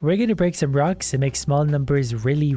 We're going to break some rocks and make small numbers really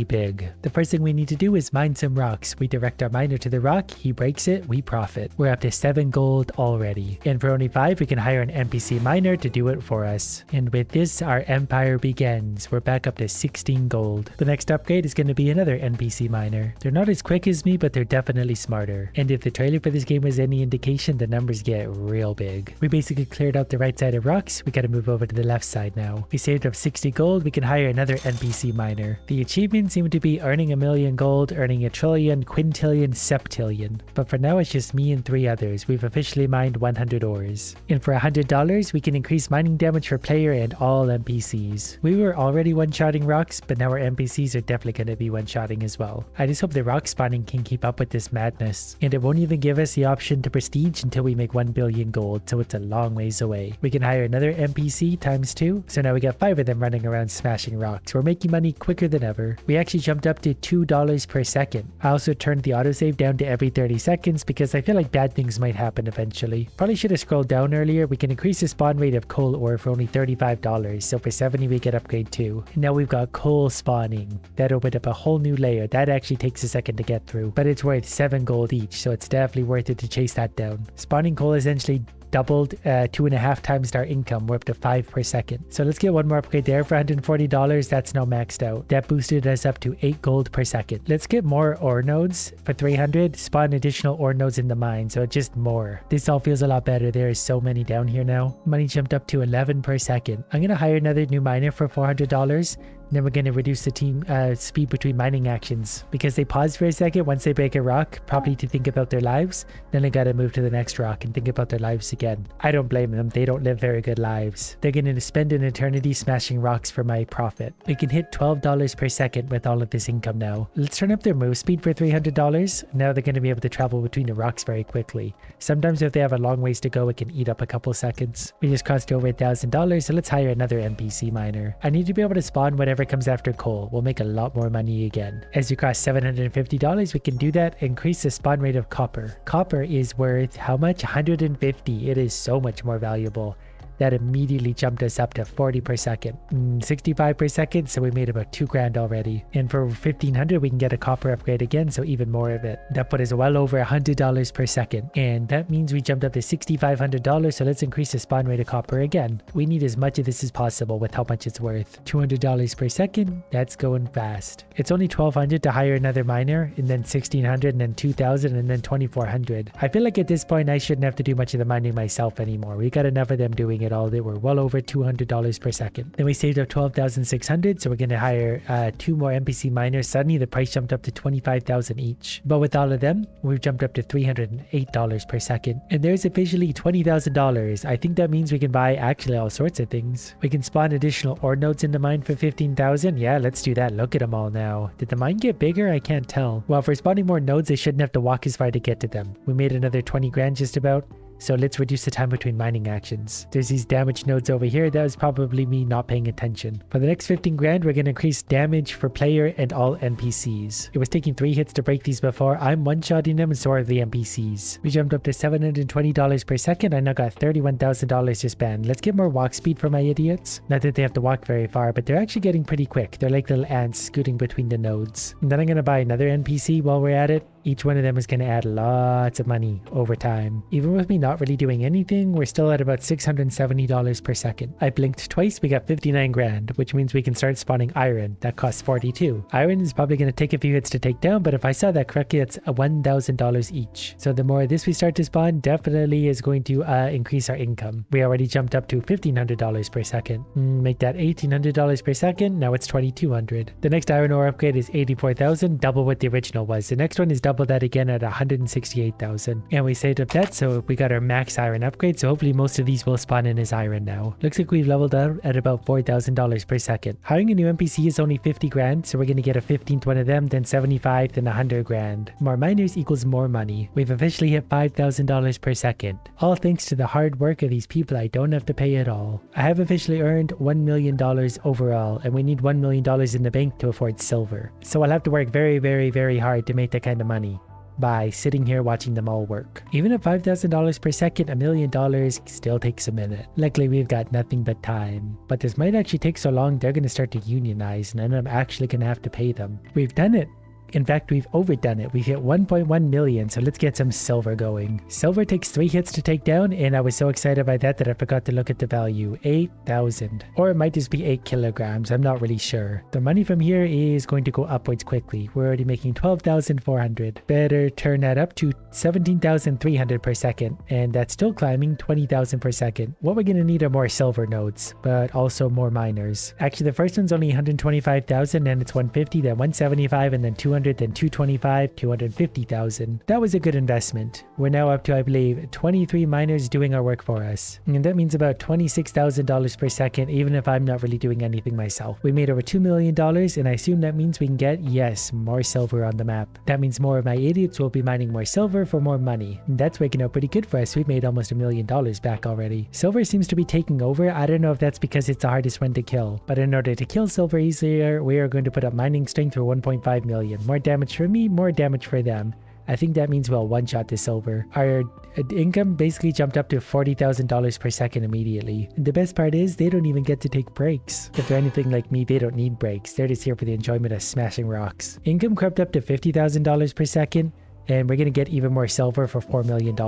big. The first thing we need to do is mine some rocks. We direct our miner to the rock, he breaks it, we profit. We're up to 7 gold already. And for only 5, we can hire an NPC miner to do it for us. And with this, our empire begins. We're back up to 16 gold. The next upgrade is going to be another NPC miner. They're not as quick as me, but they're definitely smarter. And if the trailer for this game was any indication, the numbers get real big. We basically cleared out the right side of rocks. We got to move over to the left side now. We saved up 60 gold, we can hire another NPC miner. The achievements seem to be earning 1 million gold, earning 1 trillion, quintillion, septillion. But for now it's just me and 3 others. We've officially mined 100 ores. And for $100, we can increase mining damage for player and all NPCs. We were already one-shotting rocks, but now our NPCs are definitely going to be one-shotting as well. I just hope the rock spawning can keep up with this madness. And it won't even give us the option to prestige until we make 1 billion gold, so it's a long ways away. We can hire another NPC times 2, so now we got 5 of them running around smashing rocks. We're making money quicker than ever. We actually jumped up to $2 per second. I also turned the autosave down to every 30 seconds because I feel like bad things might happen eventually. Probably should have scrolled down earlier. We can increase the spawn rate of coal ore for only $35, so for 70 we get upgrade 2. And now we've got coal spawning. That opened up a whole new layer. That actually takes a second to get through, but it's worth 7 gold each, so it's definitely worth it to chase that down. Spawning coal essentially doubled 2.5 times our income. We're up to 5 per second. So let's get one more upgrade there for $140. That's now maxed out. That boosted us up to 8 gold per second. Let's get more ore nodes for 300. Spawn additional ore nodes in the mine, so just more. This all feels a lot better. There is so many down here now. Money jumped up to 11 per second. I'm gonna hire another new miner for $400. Then we're going to reduce the team speed between mining actions because they pause for a second once they break a rock, probably to think about their lives. Then they got to move to the next rock and think about their lives again. I don't blame them. They don't live very good lives. They're going to spend an eternity smashing rocks for my profit. We can hit $12 per second with all of this income now. Let's turn up their move speed for $300. Now they're going to be able to travel between the rocks very quickly. Sometimes if they have a long ways to go, it can eat up a couple seconds. We just crossed over $1,000, so let's hire another NPC miner. I need to be able to spawn whatever comes after coal. We'll make a lot more money again. As you cross $750, we can do that. Increase the spawn rate of copper. Copper is worth how much? 150. It is so much more valuable. That immediately jumped us up to 40 per second, 65 per second, so we made about 2 grand already. And for 1500 we can get a copper upgrade again, so even more of it. That put us well over $100 per second, and that means we jumped up to $6,500, so let's increase the spawn rate of copper again. We need as much of this as possible with how much it's worth. $200 per second, that's going fast. It's only 1200 to hire another miner, and then 1600, and then 2000, and then 2400. I feel like at this point I shouldn't have to do much of the mining myself anymore. We got enough of them doing it all. They were well over $200 per second. Then we saved up 12,600, so we're going to hire 2 more NPC miners. Suddenly the price jumped up to 25,000 each. But with all of them, we've jumped up to $308 per second. And there's officially $20,000. I think that means we can buy actually all sorts of things. We can spawn additional ore nodes in the mine for 15,000. Yeah, let's do that. Look at them all now. Did the mine get bigger? I can't tell. Well, for spawning more nodes, they shouldn't have to walk as far to get to them. We made another 20 grand just about. So let's reduce the time between mining actions. There's these damage nodes over here. That was probably me not paying attention. For the next 15 grand, we're going to increase damage for player and all NPCs. It was taking 3 hits to break these before. I'm one-shotting them and so are the NPCs. We jumped up to $720 per second. I now got $31,000 to spend. Let's get more walk speed for my idiots. Not that they have to walk very far, but they're actually getting pretty quick. They're like little ants scooting between the nodes. And then I'm going to buy another NPC while we're at it. Each one of them is going to add lots of money over time. Even with me not really doing anything, we're still at about $670 per second. I blinked twice, we got 59 grand, which means we can start spawning iron. That costs 42. Iron is probably going to take a few hits to take down, but if I saw that correctly, that's $1,000 each. So the more of this we start to spawn, definitely is going to increase our income. We already jumped up to $1,500 per second. Make that $1,800 per second. Now it's $2,200. The next iron ore upgrade is 84,000, double what the original was. The next one is double that again at 168,000. And we saved up that, so we got our max iron upgrade, so hopefully most of these will spawn in as iron now. Looks like we've leveled up at about $4,000 per second. Hiring a new NPC is only 50 grand, so we're going to get a 15th one of them, then 75, then 100 grand. More miners equals more money. We've officially hit $5,000 per second. All thanks to the hard work of these people I don't have to pay at all. I have officially earned $1 million overall, and we need $1 million in the bank to afford silver. So I'll have to work very hard to make that kind of money. by sitting here watching them all work. Even at $5,000 per second, $1 million still takes a minute. Luckily, we've got nothing but time. But this might actually take so long, they're going to start to unionize, and then I'm actually going to have to pay them. We've done it. In fact, we've overdone it. We've hit 1.1 million, so let's get some silver going. Silver takes 3 hits to take down, and I was so excited by that I forgot to look at the value. 8,000. Or it might just be 8 kilograms. I'm not really sure. The money from here is going to go upwards quickly. We're already making 12,400. Better turn that up to 17,300 per second, and that's still climbing 20,000 per second. What we're going to need are more silver nodes, but also more miners. Actually, the first one's only 125,000, and it's 150, then 175, and then 200. Then 225, 250,000. That was a good investment. We're now up to, I believe, 23 miners doing our work for us. And that means about $26,000 per second, even if I'm not really doing anything myself. We made over $2 million, and I assume that means we can get, yes, more silver on the map. That means more of my idiots will be mining more silver for more money. And that's working out pretty good for us. We've made almost $1 million back already. Silver seems to be taking over. I don't know if that's because it's the hardest one to kill. But in order to kill silver easier, we are going to put up mining strength for 1.5 million. More damage for me, more damage for them. I think that means we'll one-shot the silver. Our income basically jumped up to $40,000 per second immediately. And the best part is they don't even get to take breaks. If they're anything like me, they don't need breaks. They're just here for the enjoyment of smashing rocks. Income crept up to $50,000 per second. And we're going to get even more silver for $4 million.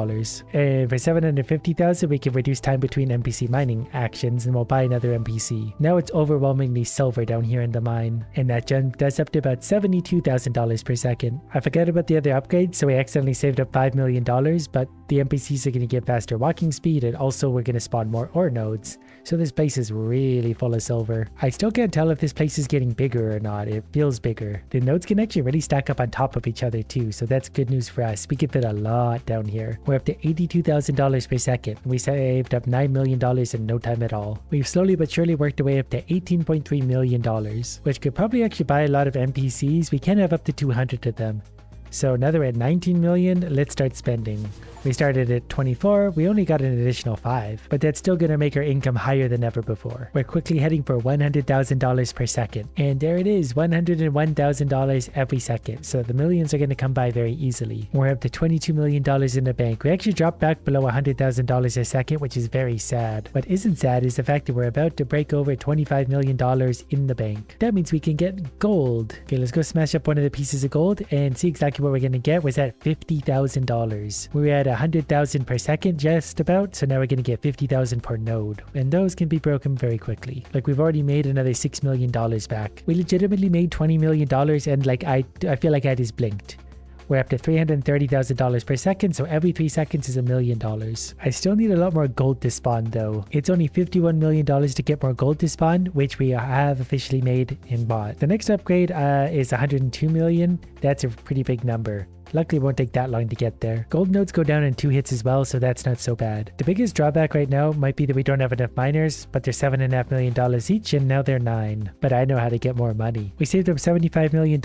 And for 750,000, we can reduce time between NPC mining actions and we'll buy another NPC. Now it's overwhelmingly silver down here in the mine. And that jumped us up to about $72,000 per second. I forgot about the other upgrades, so we accidentally saved up $5 million, but the NPCs are going to get faster walking speed, and also we're going to spawn more ore nodes. So this place is really full of silver. I still can't tell if this place is getting bigger or not. It feels bigger. The nodes can actually really stack up on top of each other too, so that's good news for us. We can fit a lot down here. We're up to $82,000 per second. We saved up $9 million in no time at all. We've slowly but surely worked our way up to $18.3 million, which could probably actually buy a lot of NPCs. We can have up to 200 of them. So now they're at 19 million, let's start spending. We started at 24, we only got an additional 5, but that's still gonna make our income higher than ever before. We're quickly heading for $100,000 per second. And there it is, $101,000 every second. So the millions are gonna come by very easily. We're up to $22 million in the bank. We actually dropped back below $100,000 a second, which is very sad. What isn't sad is the fact that we're about to break over $25 million in the bank. That means we can get gold. Okay, let's go smash up one of the pieces of gold and see exactly what we're gonna get. Was at $50,000. We were at 100,000 per second just about, so now we're gonna get 50,000 per node, and those can be broken very quickly. Like, we've already made another $6 million back. We legitimately made $20 million, and like I feel like I just blinked. We're up to $330,000 per second, so every 3 seconds is $1 million. I still need a lot more gold to spawn though. It's only $51 million to get more gold to spawn, which we have officially made and bought. The next upgrade is 102 million. That's a pretty big number. Luckily, it won't take that long to get there. Gold nodes go down in 2 hits as well, so that's not so bad. The biggest drawback right now might be that we don't have enough miners, but they're $7.5 million each, and now they're 9. But I know how to get more money. We saved up $75 million.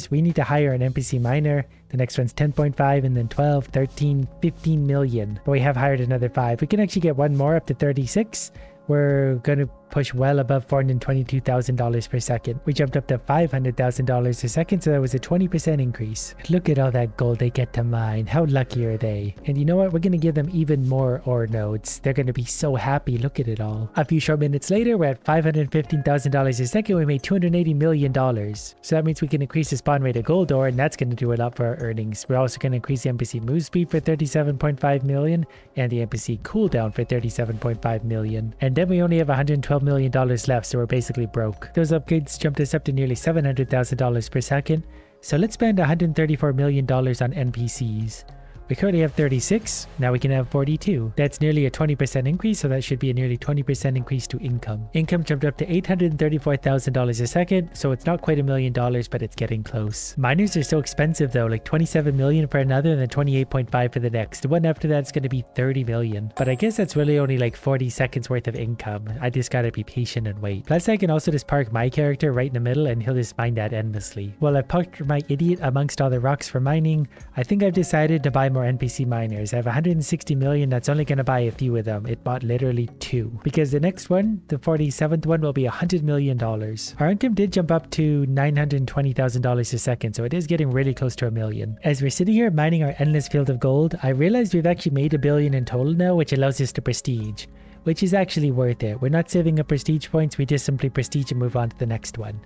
We need to hire an NPC miner. The next one's 10.5, and then 12, 13, 15 million. But we have hired another 5. We can actually get one more up to 36. We're going to push well above $422,000 per second. We jumped up to $500,000 a second, so that was a 20% increase. Look at all that gold they get to mine. How lucky are they? And you know what? We're going to give them even more ore nodes. They're going to be so happy. Look at it all. A few short minutes later, we're at $515,000 a second. We made $280 million. So that means we can increase the spawn rate of gold ore, and that's going to do a lot for our earnings. We're also going to increase the NPC move speed for 37.5 million and the NPC cooldown for 37.5 million. And then we only have $112 million left, so we're basically broke. Those upgrades jumped us up to nearly $700,000 per second. So let's spend $134 million on NPCs. We currently have 36, now we can have 42. That's nearly a 20% increase, so that should be a nearly 20% increase to income. Income jumped up to $834,000 a second, so it's not quite $1 million, but it's getting close. Miners are so expensive though, like 27 million for another and then 28.5 for the next. The one after that's going to be 30 million. But I guess that's really only like 40 seconds worth of income. I just gotta be patient and wait. Plus I can also just park my character right in the middle and he'll just mine that endlessly. Well, I've parked my idiot amongst all the rocks for mining. I think I've decided to buy more NPC miners. I have 160 million. That's only going to buy a few of them. It bought literally 2. Because the next one, the 47th one, will be $100 million. Our income did jump up to $920,000 a second, so it is getting really close to $1 million. As we're sitting here mining our endless field of gold, I realized we've actually made $1 billion in total now, which allows us to prestige, which is actually worth it. We're not saving up prestige points, we just simply prestige and move on to the next one.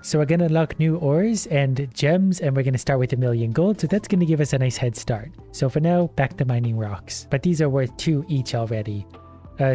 So we're going to unlock new ores and gems, and we're going to start with $1 million gold, so that's going to give us a nice head start. So for now, back to mining rocks. But these are worth 2 each already.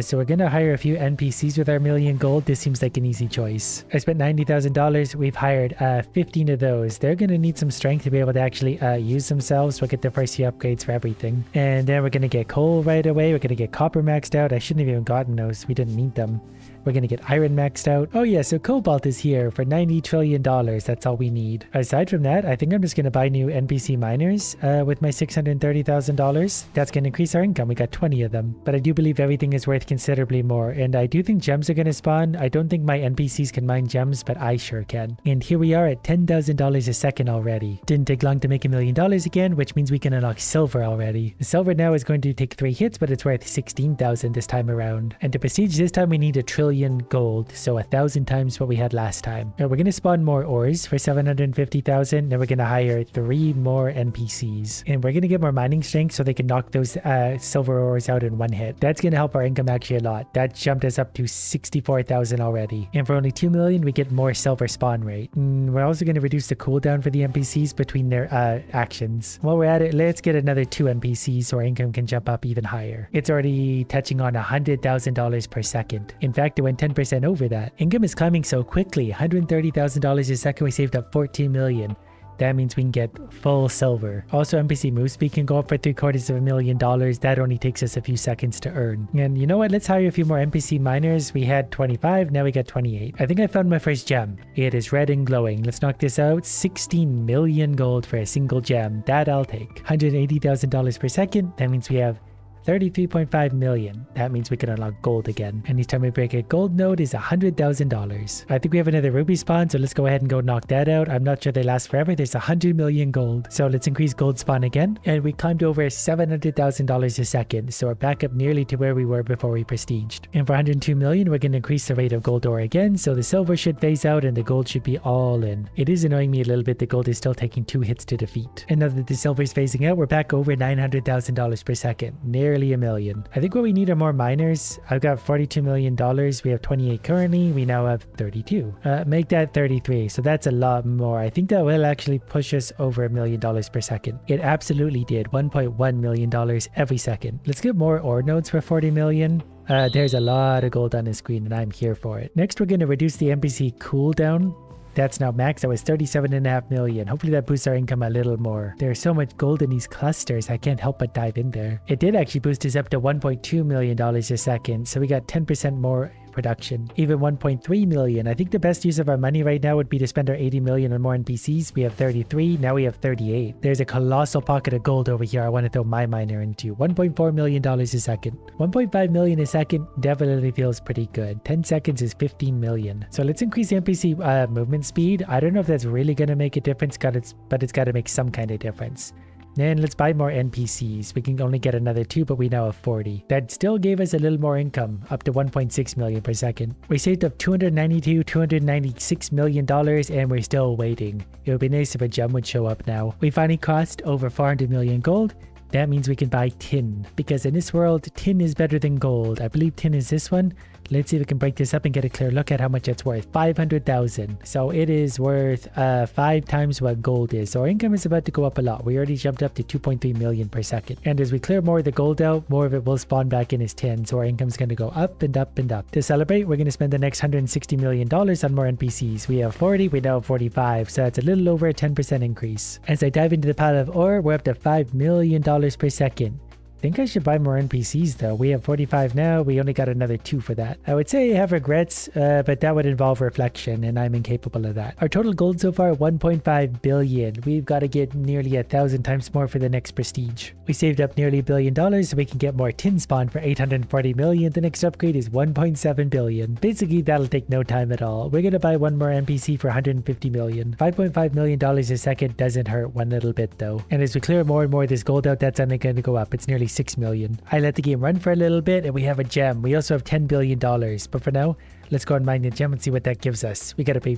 So we're going to hire a few NPCs with our $1 million gold. This seems like an easy choice. I spent $90,000. We've hired 15 of those. They're going to need some strength to be able to actually use themselves. We'll get the first few upgrades for everything. And then we're going to get coal right away. We're going to get copper maxed out. I shouldn't have even gotten those. We didn't need them. We're going to get iron maxed out. Oh yeah, so Cobalt is here for $90 trillion. That's all we need. Aside from that, I think I'm just going to buy new NPC miners with my $630,000. That's going to increase our income. We got 20 of them. But I do believe everything is worth considerably more. And I do think gems are going to spawn. I don't think my NPCs can mine gems, but I sure can. And here we are at $10,000 a second already. Didn't take long to make $1 million again, which means we can unlock silver already. The silver now is going to take 3 hits, but it's worth 16,000 this time around. And to prestige this time, we need $1 trillion gold, so 1,000 times what we had last time. Now we're going to spawn more ores for 750,000. Then we're going to hire 3 more NPCs, and we're going to get more mining strength so they can knock those silver ores out in 1 hit. That's going to help our income actually a lot. That jumped us up to 64,000 already, and for only 2 million we get more silver spawn rate. We're also going to reduce the cooldown for the NPCs between their actions. While we're at it, let's get another 2 NPCs so our income can jump up even higher. It's already touching on $100,000 per second. In fact, it went 10% over that. Income is climbing so quickly. $130,000 a second. We saved up 14 million. That means we can get full silver. Also, NPC move speed can go up for $750,000. That only takes us a few seconds to earn. And you know what? Let's hire a few more NPC miners. We had 25, now we got 28. I think I found my first gem. It is red and glowing. Let's knock this out. 16 million gold for a single gem. That I'll take. $180,000 per second. That means we have 33.5 million. That means we can unlock gold again. Anytime we break a gold node is $100,000. I think we have another ruby spawn, so let's go ahead and go knock that out. I'm not sure they last forever. There's 100 million gold. So let's increase gold spawn again. And we climbed over $700,000 a second. So we're back up nearly to where we were before we prestiged. And for 102 million, we're going to increase the rate of gold ore again. So the silver should phase out and the gold should be all in. It is annoying me a little bit. The gold is still taking 2 hits to defeat. And now that the silver is phasing out, we're back over $900,000 per second. Nearly $1 million. I think what we need are more miners. I've got $42 million. We have 28 currently. We now have 32. Make that 33. So that's a lot more. I think that will actually push us over $1 million per second. It absolutely did. $1.1 million every second. Let's get more ore nodes for 40 million. There's a lot of gold on the screen and I'm here for it. Next, we're going to reduce the NPC cooldown. That's now max. That was 37.5 million. Hopefully that boosts our income a little more. There's so much gold in these clusters. I can't help but dive in there. It did actually boost us up to $1.2 million a second. So we got 10% more production. Even 1.3 million. I think the best use of our money right now would be to spend our 80 million on more NPCs. We have 33. Now we have 38. There's a colossal pocket of gold over here I want to throw my miner into. $1.4 million a second. 1.5 million a second definitely feels pretty good. 10 seconds is 15 million. So let's increase the NPC movement speed. I don't know if that's really going to make a difference, but it's got to make some kind of difference. Then let's buy more NPCs. We can only get another 2, but we now have 40. That still gave us a little more income, up to 1.6 million per second. We saved up $296 million and we're still waiting. It would be nice if a gem would show up now. We finally crossed over 400 million gold. That means we can buy tin, because in this world, tin is better than gold. I believe tin is this one. Let's see if we can break this up and get a clear look at how much it's worth. 500,000. So it is worth 5 times what gold is. So our income is about to go up a lot. We already jumped up to 2.3 million per second. And as we clear more of the gold out, more of it will spawn back in as tin. So our income is going to go up and up and up. To celebrate, we're going to spend the next $160 million on more NPCs. We have 40, we now have 45. So that's a little over a 10% increase. As I dive into the pile of ore, we're up to $5 million per second. think I should buy more NPCs though. We have 45 now. We only got another 2 for that. I would say I have regrets, but that would involve reflection and I'm incapable of that. Our total gold so far, 1.5 billion. We've got to get nearly 1,000 times more for the next prestige. We saved up nearly $1 billion so we can get more tin spawn for 840 million. The next upgrade is 1.7 billion. Basically, that'll take no time at all. We're going to buy one more NPC for 150 million. $5.5 million a second doesn't hurt one little bit though. And as we clear more and more of this gold out, that's only going to go up. It's nearly 6 million. I let the game run for a little bit and we have a gem. We also have $10 billion. But for now, let's go and mine the gem and see what that gives us. We got to pay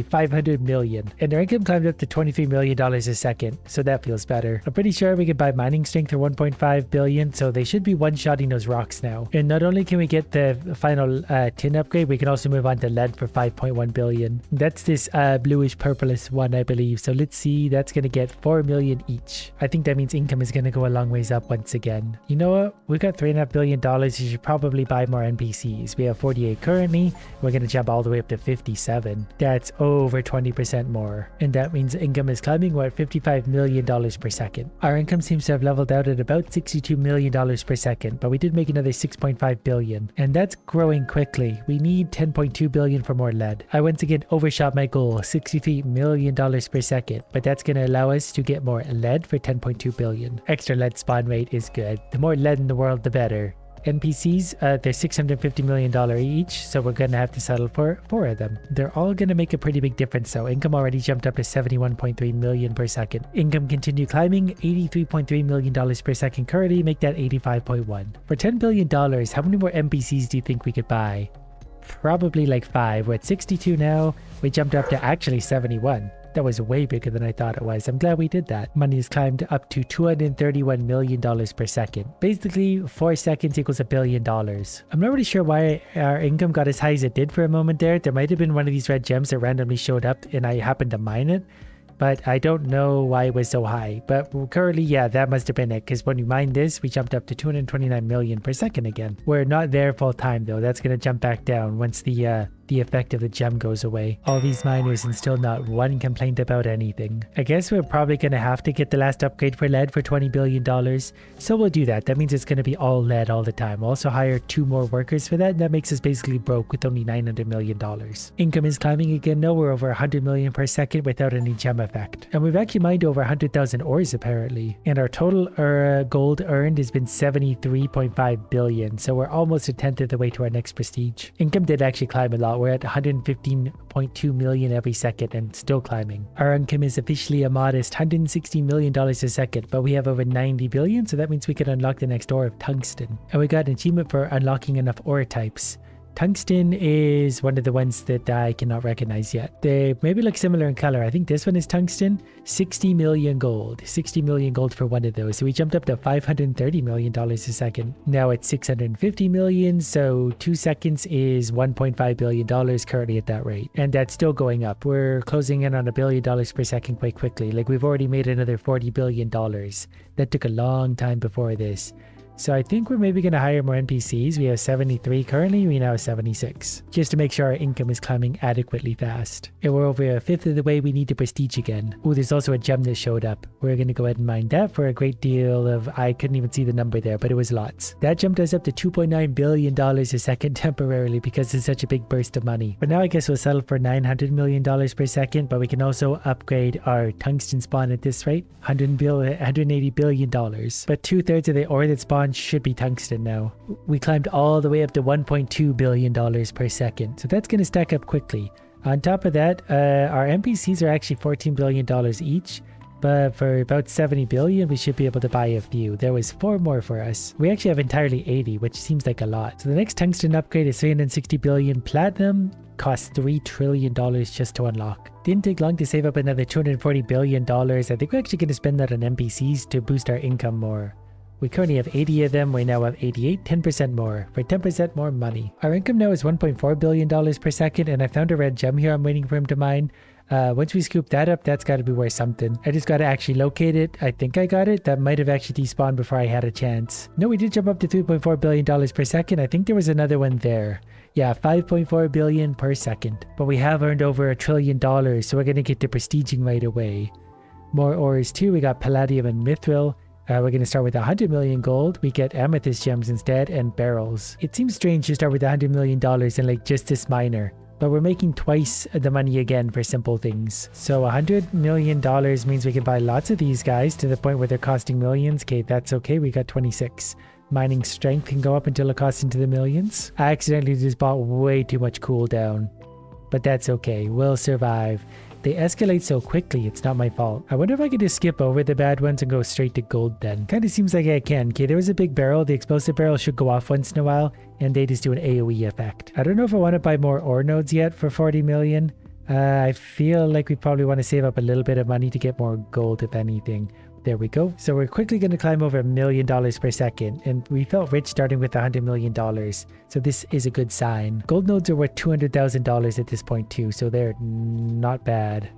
500 million. And our income climbed up to $23 million a second. So that feels better. I'm pretty sure we can buy mining strength for 1.5 billion. So they should be one-shotting those rocks now. And not only can we get the final tin upgrade, we can also move on to lead for 5.1 billion. That's this bluish purplish one, I believe. So let's see. That's going to get 4 million each. I think that means income is going to go a long ways up once again. You know what? We've got $3.5 billion. You should probably buy more NPCs. We have 48 currently. We're going to jump all the way up to 57. That's over 20% more. And that means income is climbing. We're at $55 million per second. Our income seems to have leveled out at about $62 million per second, but we did make another 6.5 billion. And that's growing quickly. We need 10.2 billion for more lead. I once again overshot my goal, $63 million per second, but that's going to allow us to get more lead for 10.2 billion. Extra lead spawn rate is good. The more lead in the world, the better. NPCs, they're $650 million each, so we're going to have to settle for 4 of them. They're all going to make a pretty big difference, so income already jumped up to 71.3 million per second. Income continued climbing, $83.3 million per second currently, make that 85.1. For $10 billion, how many more NPCs do you think we could buy? Probably like 5. We're at 62 now. We jumped up to actually 71. That was way bigger than I thought it was. I'm glad we did that. Money has climbed up to $231 million per second. Basically, 4 seconds equals $1 billion. I'm not really sure why our income got as high as it did for a moment there. There might have been one of these red gems that randomly showed up and I happened to mine it. But I don't know why it was so high. But currently, yeah, that must have been it. Because when we mined this, we jumped up to 229 million per second again. We're not there full time though. That's going to jump back down once the effect of the gem goes away. All these miners and still not one complaint about anything. I guess we're probably going to have to get the last upgrade for lead for $20 billion. So we'll do that. That means it's going to be all lead all the time. We'll also hire 2 more workers for that. And that makes us basically broke with only $900 million. Income is climbing again. Now we're over 100 million per second without any gem effect. And we've actually mined over 100,000 ores apparently. And our total gold earned has been 73.5 billion. So we're almost a tenth of the way to our next prestige. Income did actually climb a lot. We're at 115.2 million every second and still climbing. Our income is officially a modest $160 million a second, but we have over 90 billion, so that means we can unlock the next ore of tungsten. And we got an achievement for unlocking enough ore types. Tungsten is one of the ones that I cannot recognize yet. They maybe look similar in color. I think this one is tungsten. 60 million gold. 60 million gold for one of those. So we jumped up to $530 million a second. Now it's 650 million. So 2 seconds is $1.5 billion currently at that rate. And that's still going up. We're closing in on $1 billion per second quite quickly. Like we've already made another $40 billion. That took a long time before this. So I think we're maybe going to hire more NPCs. We have 73 currently, we now have 76. Just to make sure our income is climbing adequately fast. And we're over a fifth of the way we need to prestige again. Oh, there's also a gem that showed up. We're going to go ahead and mine that for a great deal of, I couldn't even see the number there, but it was lots. That jumped us up to $2.9 billion a second temporarily because it's such a big burst of money. But now I guess we'll settle for $900 million per second, but we can also upgrade our tungsten spawn at this rate, $180 billion. But 2/3 of the ore that spawned should be tungsten now. We climbed all the way up to $1.2 billion per second. So that's going to stack up quickly. On top of that, our NPCs are actually $14 billion each. But for about 70 billion, we should be able to buy a few. There was 4 more for us. We actually have entirely 80, which seems like a lot. So the next tungsten upgrade is 360 billion platinum. Costs $3 trillion just to unlock. Didn't take long to save up another $240 billion. I think we're actually going to spend that on NPCs to boost our income more. We currently have 80 of them. We now have 88, 10% more, for 10% more money. Our income now is $1.4 billion per second, and I found a red gem here. I'm waiting for him to mine. Once we scoop that up, that's got to be worth something. I just got to actually locate it. I think I got it. That might have actually despawned before I had a chance. No, we did jump up to $3.4 billion per second. I think there was another one there. Yeah, 5.4 billion per second. But we have earned over $1 trillion, so we're going to get to prestiging right away. More ores too. We got Palladium and mythril. We're going to start with 100 million gold. We get amethyst gems instead and barrels. It seems strange to start with $100 million in like just this miner, but we're making twice the money again for simple things. So $100 million means we can buy lots of these guys to the point where they're costing millions. Okay, that's okay. We got 26. Mining strength can go up until it costs into the millions. I accidentally just bought way too much cooldown, but that's okay. We'll survive. They escalate so quickly, it's not my fault. I wonder if I could just skip over the bad ones and go straight to gold then. Kind of seems like I can. Okay, there was a big barrel. The explosive barrel should go off once in a while, and they just do an AoE effect. I don't know if I want to buy more ore nodes yet for 40 million. I feel like we probably want to save up a little bit of money to get more gold, if anything. There we go. So we're quickly going to climb over $1 million per second, and we felt rich starting with $100 million. So this is a good sign. Gold nodes are worth $200,000 at this point too, so they're not bad.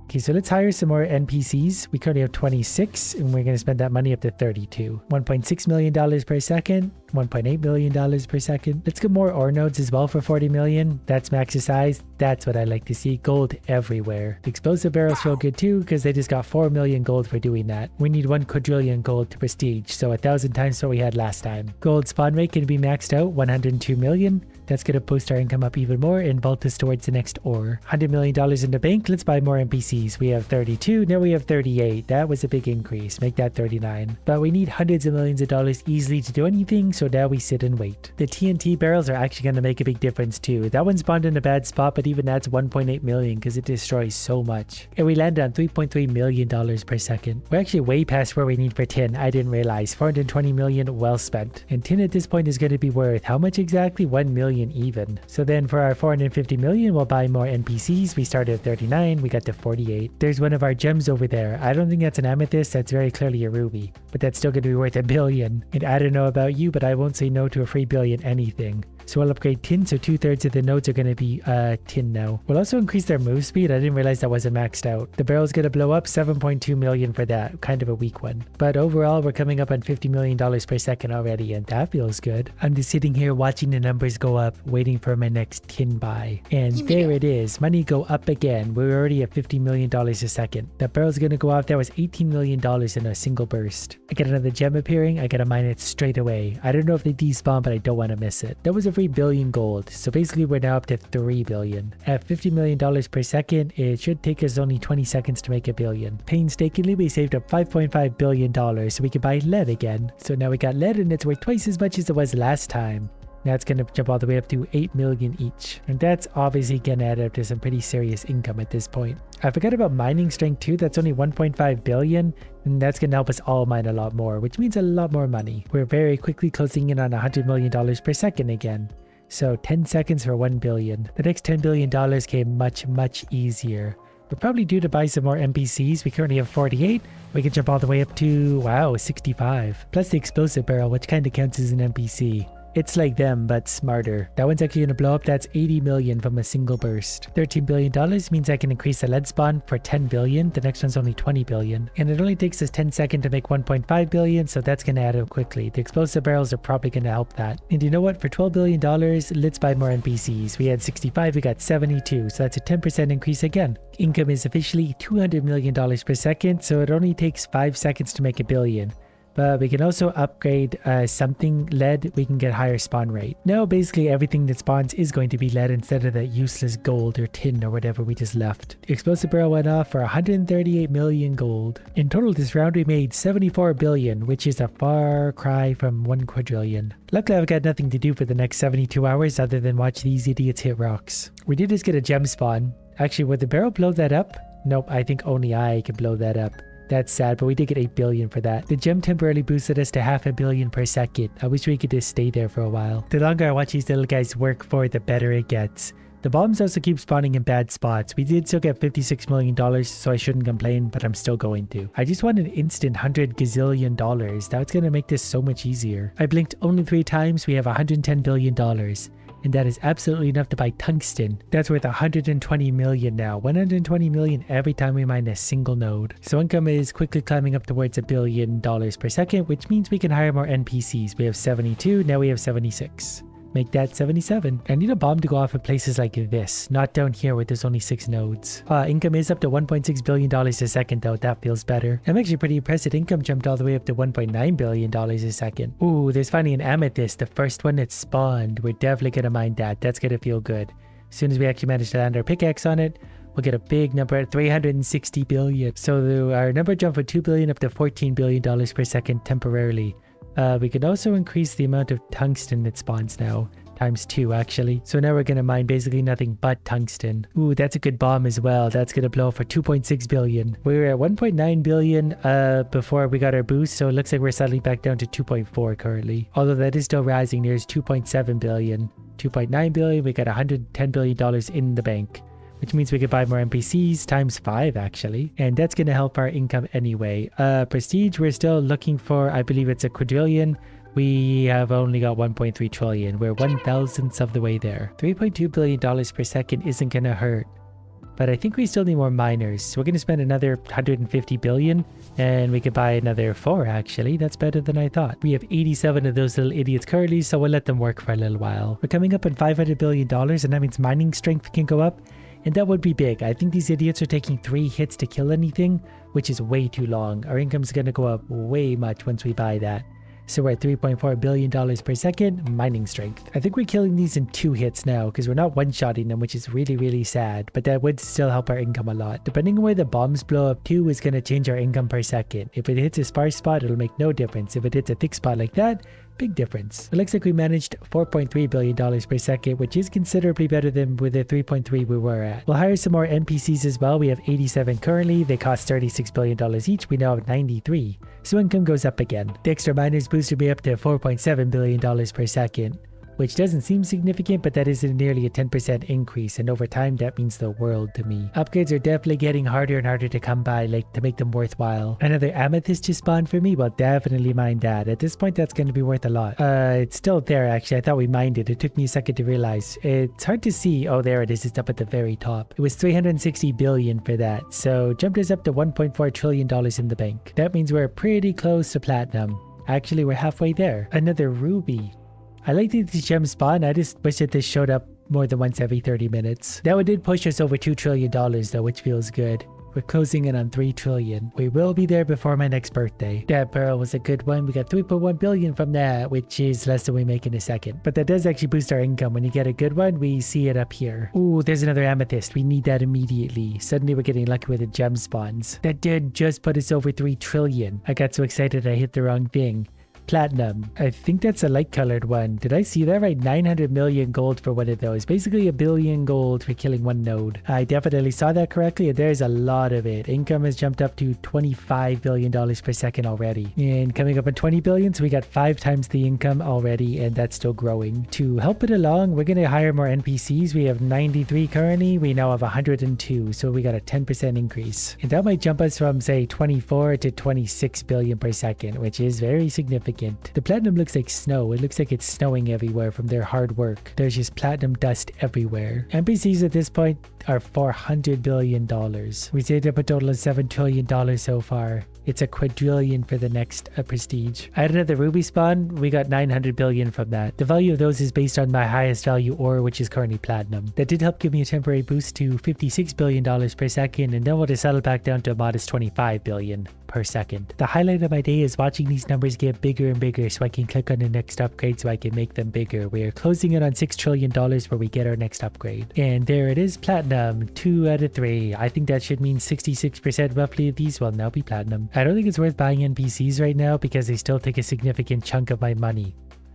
Okay, so let's hire some more NPCs. We currently have 26, and we're going to spend that money up to 32. $1.6 million per second, $1.8 million per second. Let's get more ore nodes as well for 40 million. That's max size. That's what I like to see. Gold everywhere. The explosive barrels feel good too, because they just got 4 million gold for doing that. We need 1 quadrillion gold to prestige, so 1,000 times what we had last time. Gold spawn rate can be maxed out, 102 million. That's going to boost our income up even more and vault us towards the next ore. $100 million in the bank. Let's buy more NPCs. We have 32. Now we have 38. That was a big increase. Make that 39. But we need hundreds of millions of dollars easily to do anything, so now we sit and wait. The TNT barrels are actually going to make a big difference too. That one spawned in a bad spot, but even that's 1.8 million because it destroys so much. And we landed on $3.3 million per second. We're actually way past where we need for tin. I didn't realize. 420 million well spent. And tin at this point is going to be worth how much exactly? 1 million even. So then for our 450 million, we'll buy more NPCs. We started at 39, we got to 48. There's one of our gems over there. I don't think that's an amethyst, that's very clearly a ruby, but that's still going to be worth $1 billion. And I don't know about you, but I won't say no to a free billion anything. So we'll upgrade tin, so 2/3 of the nodes are going to be tin now. We'll also increase their move speed. I didn't realize that wasn't maxed out. The barrel's going to blow up, 7.2 million for that. Kind of a weak one. But overall, we're coming up on $50 million per second already, and that feels good. I'm just sitting here watching the numbers go up, waiting for my next tin buy. And there it is. Money go up again. We're already at $50 million a second. That barrel's going to go off. That was $18 million in a single burst. I get another gem appearing. I gotta mine it straight away. I don't know if they despawn, but I don't want to miss it. That was a free billion gold. So basically we're now up to 3 billion. At $50 million per second, it should take us only 20 seconds to make $1 billion. Painstakingly, we saved up $5.5 billion so we could buy lead again. So now we got lead and it's worth twice as much as it was last time. Now it's going to jump all the way up to 8 million each. And that's obviously going to add up to some pretty serious income at this point. I forgot about mining strength too. That's only 1.5 billion. And that's going to help us all mine a lot more, which means a lot more money. We're very quickly closing in on $100 million per second again. So 10 seconds for 1 billion. The next $10 billion came much, much easier. We're probably due to buy some more NPCs. We currently have 48. We can jump all the way up to, wow, 65. Plus the explosive barrel, which kind of counts as an NPC. It's like them, but smarter. That one's actually going to blow up. That's 80 million from a single burst. $13 billion means I can increase the lead spawn for 10 billion. The next one's only 20 billion. And it only takes us 10 seconds to make 1.5 billion, so that's going to add up quickly. The explosive barrels are probably going to help that. And you know what? For $12 billion, let's buy more NPCs. We had 65, we got 72, so that's a 10% increase again. Income is officially $200 million per second, so it only takes 5 seconds to make $1 billion. But we can also upgrade something lead. We can get higher spawn rate. Now basically everything that spawns is going to be lead instead of that useless gold or tin or whatever we just left. The explosive barrel went off for 138 million gold. In total this round we made 74 billion, which is a far cry from 1 quadrillion. Luckily I've got nothing to do for the next 72 hours other than watch these idiots hit rocks. We did just get a gem spawn. Actually, would the barrel blow that up? Nope, I think only I can blow that up. That's sad, but we did get 8 billion for that. The gem temporarily boosted us to $500 million per second. I wish we could just stay there for a while. The longer I watch these little guys work for, the better it gets. The bombs also keep spawning in bad spots. We did still get $56 million, so I shouldn't complain, but I'm still going to. I just want an instant $100 gazillion. That's gonna make this so much easier. I blinked only 3 times. We have $110 billion. And that is absolutely enough to buy tungsten. That's worth 120 million now. 120 million every time we mine a single node. So income is quickly climbing up towards $1 billion per second, which means we can hire more NPCs. We have 72, now we have 76. Make that 77. I need a bomb to go off at places like this, not down here where there's only 6 nodes. Income is up to $1.6 billion a second though, that feels better. I'm actually pretty impressed that income jumped all the way up to $1.9 billion a second. Ooh, there's finally an amethyst, the first one that spawned. We're definitely gonna mine that, that's gonna feel good. As soon as we actually manage to land our pickaxe on it, we'll get a big number at 360 billion. So our number jumped from 2 billion up to $14 billion per second temporarily. We can also increase the amount of tungsten that spawns now, times 2 actually. So now we're gonna mine basically nothing but tungsten. Ooh, that's a good bomb as well. That's gonna blow for 2.6 billion. We were at 1.9 billion before we got our boost, so it looks like we're suddenly back down to 2.4 currently. Although that is still rising, there's 2.7 billion. 2.9 billion, we got $110 billion in the bank, which means we could buy more NPCs times 5 actually, and that's going to help our income anyway. Prestige, we're still looking for, I believe it's a quadrillion. We have only got 1.3 trillion. We're 1,000th of the way there. $3.2 billion per second isn't going to hurt, but I think we still need more miners. So we're going to spend another 150 billion and we could buy another 4 actually. That's better than I thought. We have 87 of those little idiots currently, so we'll let them work for a little while. We're coming up on $500 billion and that means mining strength can go up. And that would be big. I think these idiots are taking 3 hits to kill anything, which is way too long. Our income's going to go up way much once we buy that. So we're at $3.4 billion per second mining strength. I think we're killing these in 2 hits now because we're not one-shotting them, which is really, really sad. But that would still help our income a lot. Depending on where the bombs blow up to is going to change our income per second. If it hits a sparse spot, it'll make no difference. If it hits a thick spot like that, big difference. It looks like we managed $4.3 billion per second, which is considerably better than with the 3.3 we were at. We'll hire some more NPCs as well. We have 87 currently. They cost $36 billion each. We now have 93. So income goes up again. The extra miners boosted me up to $4.7 billion per second, which doesn't seem significant, but that is nearly a 10% increase, and over time that means the world to me. Upgrades are definitely getting harder and harder to come by, like to make them worthwhile. Another amethyst just spawned for me, well definitely mine that. At this point that's going to be worth a lot. It's still there actually. I thought we mined it. It took me a second to realize. It's hard to see. Oh, there it is. It's up at the very top. It was 360 billion for that, so jumped us up to $1.4 trillion in the bank. That means we're pretty close to platinum. Actually, we're halfway there. Another ruby. I like that these gems spawn. I just wish that this showed up more than once every 30 minutes. That one did push us over $2 trillion though, which feels good. We're closing in on 3 trillion. We will be there before my next birthday. That pearl was a good one. We got 3.1 billion from that, which is less than we make in a second. But that does actually boost our income. When you get a good one, we see it up here. Ooh, there's another amethyst. We need that immediately. Suddenly we're getting lucky with the gem spawns. That did just put us over 3 trillion. I got so excited I hit the wrong thing. Platinum. I think that's a light colored one. Did I see that right? 900 million gold for one of those. Basically a billion gold for killing one node. I definitely saw that correctly, and there's a lot of it. Income has jumped up to $25 billion per second already. And coming up on 20 billion, so we got 5 times the income already, and that's still growing. To help it along, we're going to hire more NPCs. We have 93 currently. We now have 102, so we got a 10% increase. And that might jump us from, say, 24 to 26 billion per second, which is very significant. The platinum looks like snow. It looks like it's snowing everywhere from their hard work. There's just platinum dust everywhere. NPCs at this point are $400 billion. We saved up a total of $7 trillion so far. It's a quadrillion for the next prestige. I had another ruby spawn. We got 900 billion from that. The value of those is based on my highest value ore, which is currently platinum. That did help give me a temporary boost to $56 billion per second, and then we'll just settle back down to a modest 25 billion per second. The highlight of my day is watching these numbers get bigger and bigger so I can click on the next upgrade so I can make them bigger. We are closing in on $6 trillion where we get our next upgrade. And there it is, platinum, 2 out of 3. I think that should mean 66% roughly of these will now be platinum. I don't think it's worth buying NPCs right now because they still take a significant chunk of my money.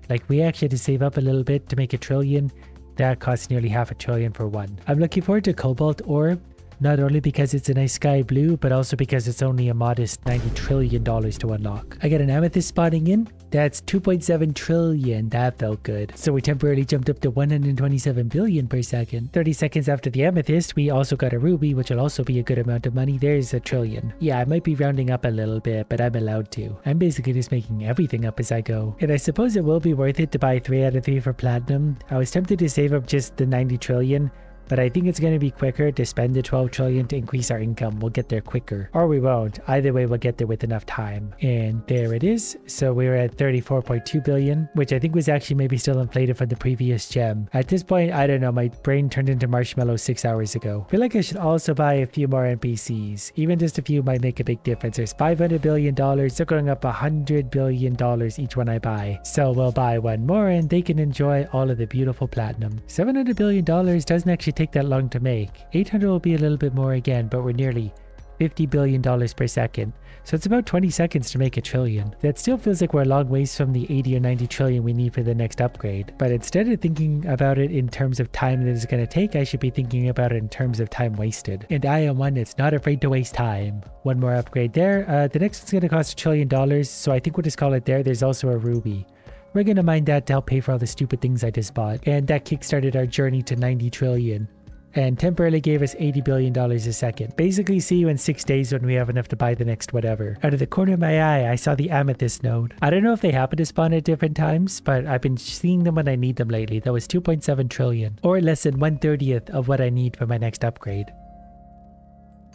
Like, we actually had to save up a little bit to make a trillion. That costs nearly half a trillion for one. I'm looking forward to Cobalt ore, not only because it's a nice sky blue, but also because it's only a modest $90 trillion to unlock. I got an amethyst spawning in. That's 2.7 trillion. That felt good. So we temporarily jumped up to 127 billion per second. 30 seconds after the amethyst, we also got a ruby, which will also be a good amount of money. There's a trillion. Yeah, I might be rounding up a little bit, but I'm allowed to. I'm basically just making everything up as I go. And I suppose it will be worth it to buy 3 out of 3 for platinum. I was tempted to save up just the 90 trillion, But I think it's going to be quicker to spend the 12 trillion to increase our income. We'll get there quicker. Or we won't. Either way, we'll get there with enough time. And there it is. So we were at 34.2 billion, which I think was actually maybe still inflated from the previous gem. At this point, I don't know. My brain turned into marshmallow 6 hours ago. I feel like I should also buy a few more NPCs. Even just a few might make a big difference. There's $500 billion. They're going up $100 billion each one I buy. So we'll buy one more and they can enjoy all of the beautiful platinum. $700 billion doesn't actually take that long to make. 800 will be a little bit more again, but we're nearly $50 billion per second. So it's about 20 seconds to make a trillion. That still feels like we're a long ways from the 80 or 90 trillion we need for the next upgrade. But instead of thinking about it in terms of time that it's going to take, I should be thinking about it in terms of time wasted. And I am one that's not afraid to waste time. One more upgrade there. The next one's going to cost $1 trillion, so I think we'll just call it there. There's also a ruby. We're going to mine that to help pay for all the stupid things I just bought. And that kickstarted our journey to 90 trillion. And temporarily gave us $80 billion a second. Basically, see you in 6 days when we have enough to buy the next whatever. Out of the corner of my eye, I saw the amethyst node. I don't know if they happen to spawn at different times, but I've been seeing them when I need them lately. That was 2.7 trillion, or less than 1/30th of what I need for my next upgrade.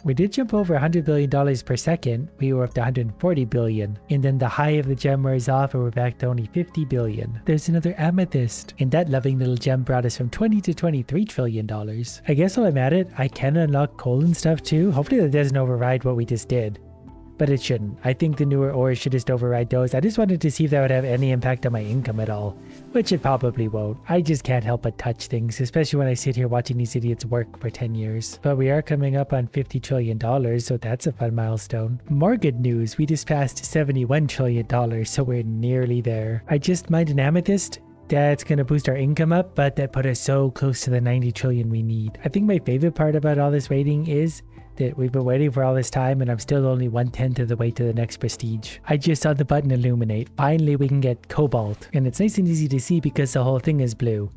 We did jump over $100 billion per second. We were up to 140 billion. And then the high of the gem wears off and we're back to only 50 billion. There's another amethyst. And that loving little gem brought us from 20 to $23 trillion. I guess while I'm at it, I can unlock coal and stuff too. Hopefully that doesn't override what we just did. But it shouldn't. I think the newer ores should just override those. I just wanted to see if that would have any impact on my income at all. Which it probably won't. I just can't help but touch things, especially when I sit here watching these idiots work for 10 years. But we are coming up on $50 trillion, so that's a fun milestone. More good news, we just passed $71 trillion, so we're nearly there. I just mined an amethyst. That's going to boost our income up, but that put us so close to the 90 trillion we need. I think my favorite part about all this waiting is that we've been waiting for all this time and I'm still only 1/10 of the way to the next prestige. I just saw the button illuminate. Finally we can get Cobalt. And it's nice and easy to see because the whole thing is blue.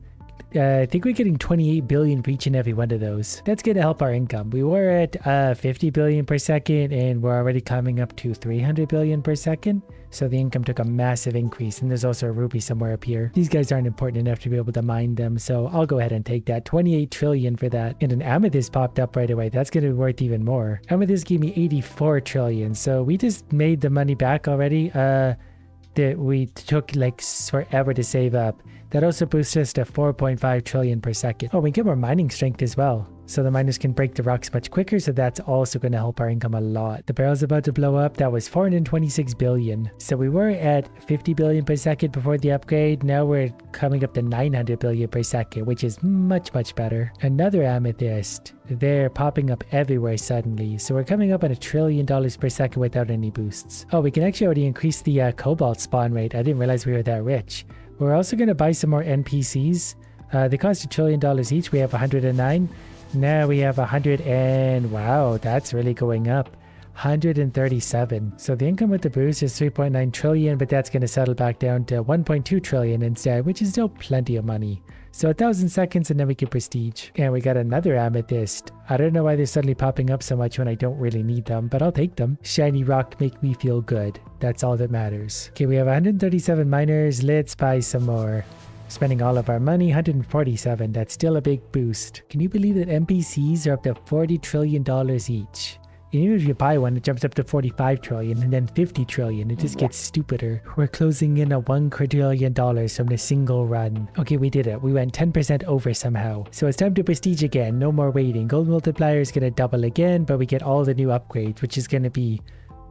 I think we're getting 28 billion for each and every one of those. That's going to help our income. We were at 50 billion per second and we're already coming up to 300 billion per second. So the income took a massive increase, and there's also a ruby somewhere up here. These guys aren't important enough to be able to mine them, so I'll go ahead and take that. 28 trillion for that. And an amethyst popped up right away. That's going to be worth even more. Amethyst gave me 84 trillion, so we just made the money back already. That we took like forever to save up. That also boosts us to 4.5 trillion per second. Oh, we get more mining strength as well. So the miners can break the rocks much quicker, so that's also going to help our income a lot. The barrel's about to blow up. That was 426 billion. So we were at 50 billion per second before the upgrade. Now we're coming up to 900 billion per second, which is much, much better. Another amethyst. They're popping up everywhere suddenly. So we're coming up at $1 trillion per second without any boosts. Oh, we can actually already increase the cobalt spawn rate. I didn't realize we were that rich. We're also going to buy some more NPCs. They cost $1 trillion each. We have 109. Now we have 100 and wow, that's really going up. 137. So the income with the boost is 3.9 trillion, but that's going to settle back down to 1.2 trillion instead, which is still plenty of money. So 1,000 seconds and then we get prestige. And we got another amethyst. I don't know why they're suddenly popping up so much when I don't really need them, but I'll take them. Shiny rock make me feel good. That's all that matters. Okay, we have 137 miners. Let's buy some more. Spending all of our money, 147. That's still a big boost. Can you believe that NPCs are up to $40 trillion each? And even if you buy one, it jumps up to 45 trillion and then 50 trillion. It just gets stupider. We're closing in at $1 quadrillion from the single run. Okay, we did it. We went 10% over somehow. So it's time to prestige again. No more waiting. Gold multiplier is going to double again, but we get all the new upgrades, which is going to be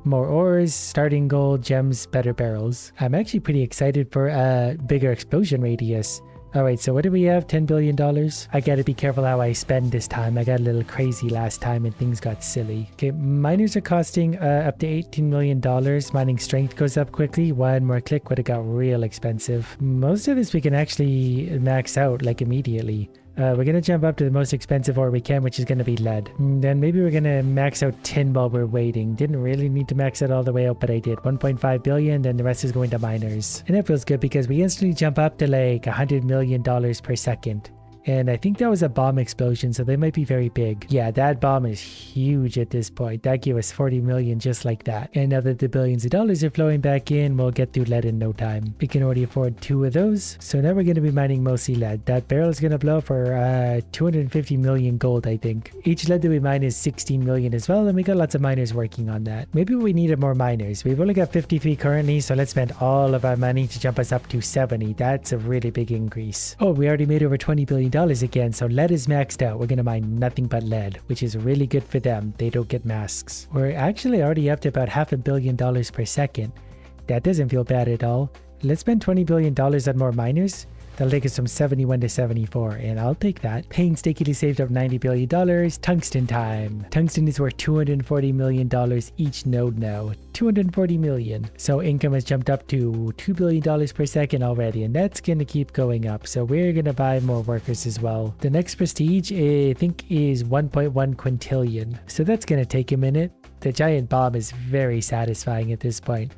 more ores, starting gold, gems, better barrels. I'm actually pretty excited for a bigger explosion radius. Alright, so what do we have? $10 billion? I gotta be careful how I spend this time. I got a little crazy last time and things got silly. Okay, miners are costing up to $18 million. Mining strength goes up quickly. One more click would have got real expensive. Most of this we can actually max out like immediately. We're going to jump up to the most expensive ore we can, which is going to be lead. Then maybe we're going to max out tin while we're waiting. Didn't really need to max it all the way out, but I did. 1.5 billion, then the rest is going to miners. And that feels good because we instantly jump up to like $100 million per second. And I think that was a bomb explosion, so they might be very big. Yeah, that bomb is huge at this point. That gave us 40 million just like that. And now that the billions of dollars are flowing back in, we'll get through lead in no time. We can already afford 2 of those. So now we're going to be mining mostly lead. That barrel is going to blow for 250 million gold, I think. Each lead that we mine is 16 million as well, and we got lots of miners working on that. Maybe we needed more miners. We've only got 53 currently, so let's spend all of our money to jump us up to 70. That's a really big increase. Oh, we already made over $20 billion again, so lead is maxed out. We're going to mine nothing but lead, which is really good for them. They don't get masks. We're actually already up to about $500 million per second. That doesn't feel bad at all. Let's spend $20 billion on more miners. That'll take us from 71 to 74, and I'll take that. Painstakingly saved up $90 billion. Tungsten time. Tungsten is worth $240 million each node now. 240 million. So income has jumped up to $2 billion per second already, and that's going to keep going up. So we're going to buy more workers as well. The next prestige, I think, is 1.1 quintillion. So that's going to take a minute. The giant bomb is very satisfying at this point.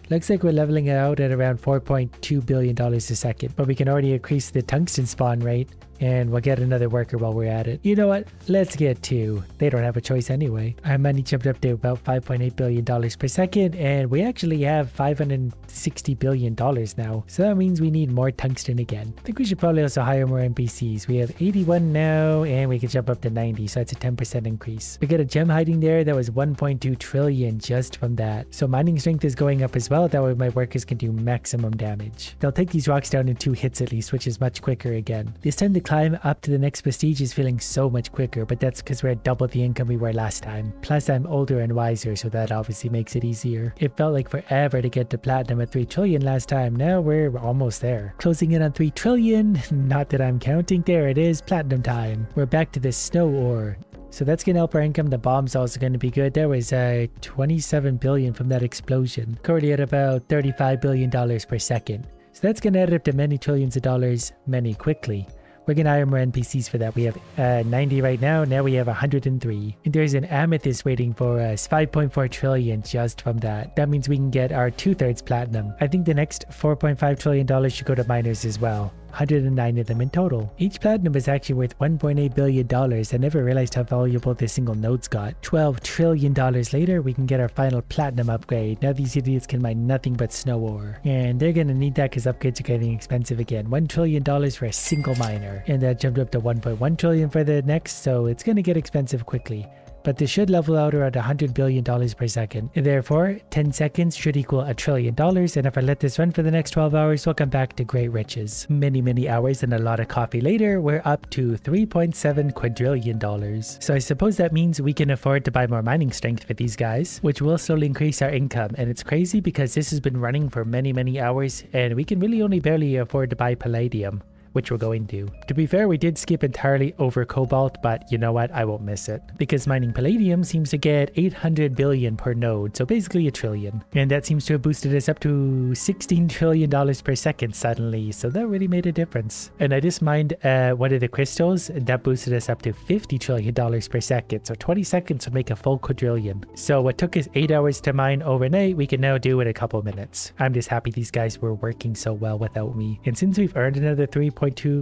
Looks like we're leveling it out at around $4.2 billion a second, but we can already increase the tungsten spawn rate, and we'll get another worker while we're at it. You know what? Let's get 2. They don't have a choice anyway. Our money jumped up to about $5.8 billion per second, and we actually have $560 billion now. So that means we need more tungsten again. I think we should probably also hire more NPCs. We have 81 now, and we can jump up to 90, so that's a 10% increase. We got a gem hiding there that was 1.2 trillion just from that. So mining strength is going up as well. That way my workers can do maximum damage. They'll take these rocks down in 2 hits at least, which is much quicker again. This time the climb up to the next prestige is feeling so much quicker, but that's because we're at double the income we were last time. Plus I'm older and wiser, so that obviously makes it easier. It felt like forever to get to platinum at 3 trillion last time. Now we're almost there. Closing in on 3 trillion. Not that I'm counting. There it is. Platinum time. We're back to the snow ore. So that's going to help our income. The bomb's also going to be good. There was 27 billion from that explosion. Currently at about $35 billion per second. So that's going to add up to many trillions of dollars, many quickly. We're going to hire more NPCs for that. We have 90 right now. Now we have 103. And there's an amethyst waiting for us. 5.4 trillion just from that. That means we can get our 2/3 platinum. I think the next $4.5 trillion should go to miners as well. 109 of them in total. Each platinum is actually worth $1.8 billion. I never realized how valuable this single node's got. $12 trillion later, we can get our final platinum upgrade. Now these idiots can mine nothing but snow ore. And they're gonna need that because upgrades are getting expensive again. $1 trillion for a single miner. And that jumped up to 1.1 trillion for the next, so it's gonna get expensive quickly. But this should level out around $100 billion per second. And therefore, 10 seconds should equal $1 trillion. And if I let this run for the next 12 hours, we'll come back to great riches. Many hours and a lot of coffee later, we're up to $3.7 quadrillion. So I suppose that means we can afford to buy more mining strength for these guys, which will slowly increase our income. And it's crazy because this has been running for many hours, and we can really only barely afford to buy Palladium, which we're going to. To be fair, we did skip entirely over Cobalt, but you know what? I won't miss it. Because mining Palladium seems to get 800 billion per node, so basically $1 trillion. And that seems to have boosted us up to $16 trillion per second suddenly, so that really made a difference. And I just mined one of the crystals, and that boosted us up to $50 trillion per second, so 20 seconds would make a full quadrillion. So what took us 8 hours to mine overnight, we can now do in a couple minutes. I'm just happy these guys were working so well without me. And since we've earned another $3.2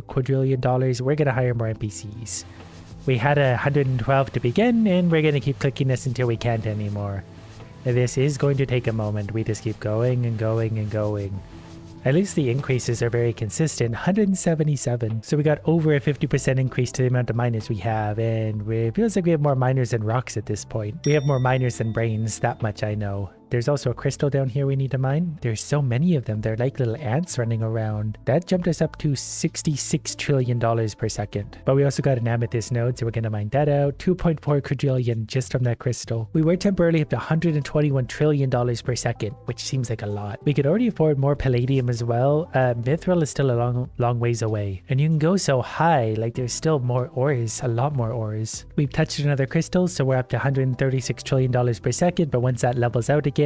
quadrillion, we're gonna hire more NPCs. We had 112 to begin, and we're gonna keep clicking this until we can't anymore. This is going to take a moment. We just keep going and going and going. At least the increases are very consistent. 177. So we got over a 50% increase to the amount of miners we have, and it feels like we have more miners than rocks at this point. We have more miners than brains, that much I know. There's also a crystal down here we need to mine. There's so many of them. They're like little ants running around. That jumped us up to $66 trillion per second. But we also got an amethyst node, so we're going to mine that out. 2.4 quadrillion just from that crystal. We were temporarily up to $121 trillion per second, which seems like a lot. We could already afford more palladium as well. Mythril is still a long ways away. And you can go so high, like there's still more ores, a lot more ores. We've touched another crystal, so we're up to $136 trillion per second, but once that levels out again,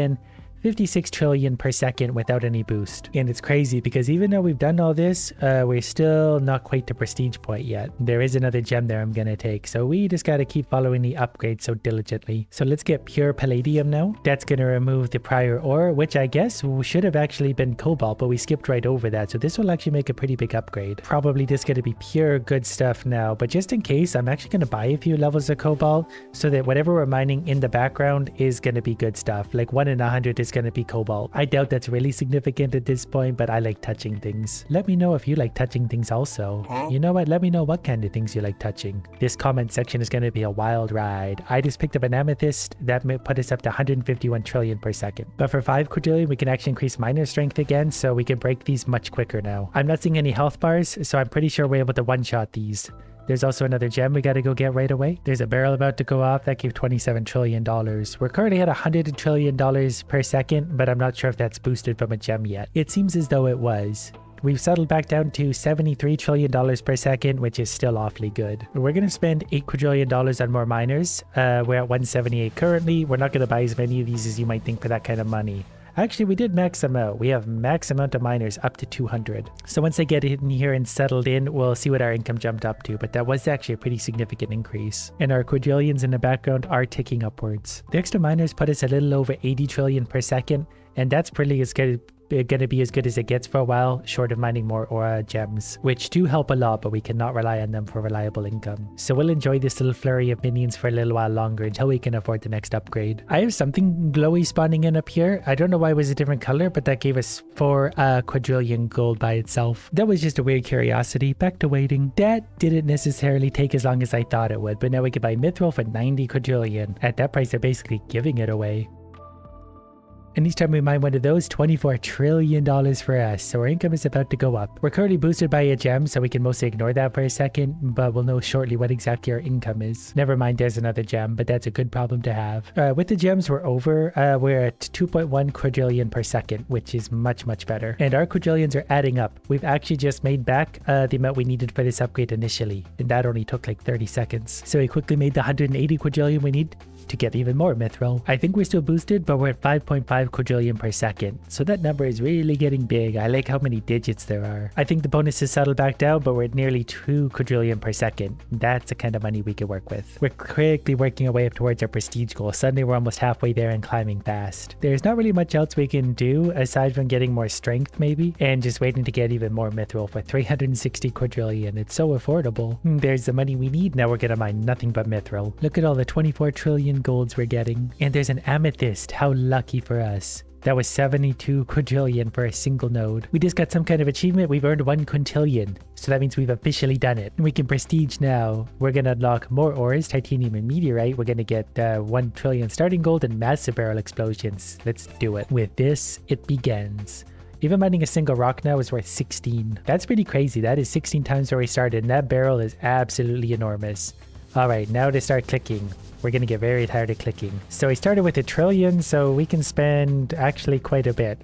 56 trillion per second without any boost. And it's crazy because even though we've done all this, we're still not quite to prestige point yet. There is another gem there I'm gonna take, so we just gotta keep following the upgrade so diligently. So let's get pure Palladium now. That's gonna remove the prior ore, which I guess should have actually been Cobalt, but we skipped right over that, so this will actually make a pretty big upgrade. Probably just gonna be pure good stuff now, but just in case, I'm actually gonna buy a few levels of Cobalt so that whatever we're mining in the background is gonna be good stuff. Like 1 in 100 is gonna be Cobalt. I doubt that's really significant at this point, but I like touching things. Let me know if you like touching things also. You know what? Let me know what kind of things you like touching. This comment section is going to be a wild ride. I just picked up an amethyst that may put us up to 151 trillion per second. But for 5 quadrillion, we can actually increase miner strength again, so we can break these much quicker now. I'm not seeing any health bars, so I'm pretty sure we're able to one-shot these. There's also another gem we gotta go get right away. There's a barrel about to go off that gave $27 trillion. We're currently at $100 trillion per second, but I'm not sure if that's boosted from a gem yet. It seems as though it was. We've settled back down to $73 trillion per second, which is still awfully good. We're going to spend $8 quadrillion on more miners. We're at 178 currently. We're not going to buy as many of these as you might think for that kind of money. Actually, we did max them out. We have max amount of miners up to 200. So once they get in here and settled in, we'll see what our income jumped up to. But that was actually a pretty significant increase. And our quadrillions in the background are ticking upwards. The extra miners put us a little over 80 trillion per second. And that's pretty as good. Going to be as good as it gets for a while, short of mining more aura gems, which do help a lot, but we cannot rely on them for reliable income. So we'll enjoy this little flurry of minions for a little while longer until we can afford the next upgrade. I have something glowy spawning in up here. I don't know why it was a different color, but that gave us 4 quadrillion gold by itself. That was just a weird curiosity. Back to waiting. That didn't necessarily take as long as I thought it would, but now we can buy mythril for 90 quadrillion. At that price, they're basically giving it away. And each time we mine one of those, $24 trillion for us, so our income is about to go up. We're currently boosted by a gem, so we can mostly ignore that for a second, but we'll know shortly what exactly our income is. Never mind, there's another gem, but that's a good problem to have. With the gems, we're at 2.1 quadrillion per second, which is much, much better. And our quadrillions are adding up. We've actually just made back the amount we needed for this upgrade initially, and that only took like 30 seconds. So we quickly made the 180 quadrillion we need to get even more mythril. I think we're still boosted, but we're at 5.5 quadrillion per second. So that number is really getting big. I like how many digits there are. I think the bonus is settled back down, but we're at nearly 2 quadrillion per second. That's the kind of money we can work with. We're quickly working our way up towards our prestige goal. Suddenly we're almost halfway there and climbing fast. There's not really much else we can do aside from getting more strength maybe, and just waiting to get even more mythril for 360 quadrillion. It's so affordable. There's the money we need. Now we're gonna mine nothing but mythril. Look at all the 24 trillion golds we're getting. And there's an amethyst. How lucky for us. That was 72 quadrillion for a single node. We just got some kind of achievement. We've earned 1 quintillion. So that means we've officially done it. And we can prestige now. We're going to unlock more ores, titanium and meteorite. We're going to get 1 trillion starting gold and massive barrel explosions. Let's do it. With this, it begins. Even mining a single rock now is worth 16. That's pretty crazy. That is 16 times where we started. And that barrel is absolutely enormous. All right, now to start clicking. We're going to get very tired of clicking. So we started with 1 trillion, so we can spend actually quite a bit.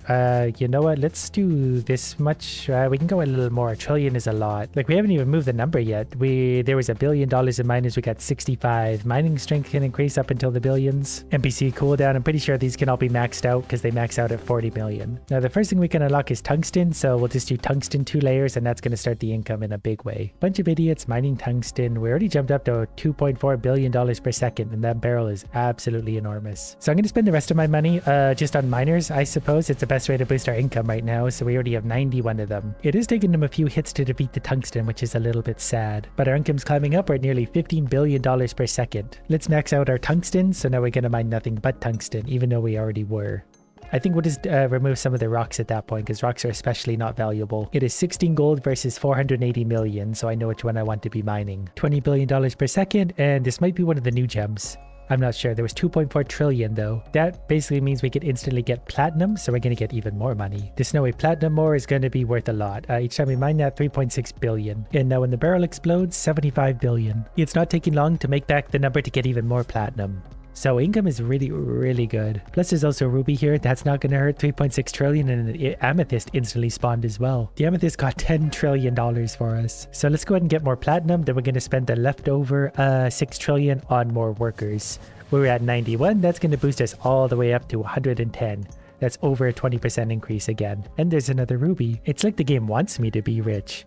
You know what? Let's do this much. We can go a little more. 1 trillion is a lot. Like, we haven't even moved the number yet. There was $1 billion in miners. We got 65. Mining strength can increase up until the billions. NPC cooldown. I'm pretty sure these can all be maxed out because they max out at 40 million. Now, the first thing we can unlock is tungsten. So we'll just do tungsten 2 layers, and that's going to start the income in a big way. Bunch of idiots mining tungsten. We already jumped up to $2.4 billion per second. And that barrel is absolutely enormous. So I'm going to spend the rest of my money just on miners. I suppose it's the best way to boost our income right now, so we already have 91 of them. It is taking them a few hits to defeat the tungsten, which is a little bit sad, but our income's climbing up. We're at nearly $15 billion per second. Let's max out our tungsten, so now we're going to mine nothing but tungsten, even though we already were. I think we'll just remove some of the rocks at that point, because rocks are especially not valuable. It is 16 gold versus 480 million, so I know which one I want to be mining. $20 billion per second, and this might be one of the new gems. I'm not sure. There was 2.4 trillion though. That basically means we could instantly get platinum, so we're going to get even more money. The snowy platinum ore is going to be worth a lot. Each time we mine that, 3.6 billion. And now when the barrel explodes, 75 billion. It's not taking long to make back the number to get even more platinum. So income is really, really good. Plus there's also ruby here. That's not going to hurt. 3.6 trillion, and an amethyst instantly spawned as well. The amethyst got $10 trillion for us. So let's go ahead and get more platinum. Then we're going to spend the leftover 6 trillion on more workers. We're at 91. That's going to boost us all the way up to 110. That's over a 20% increase again. And there's another ruby. It's like the game wants me to be rich.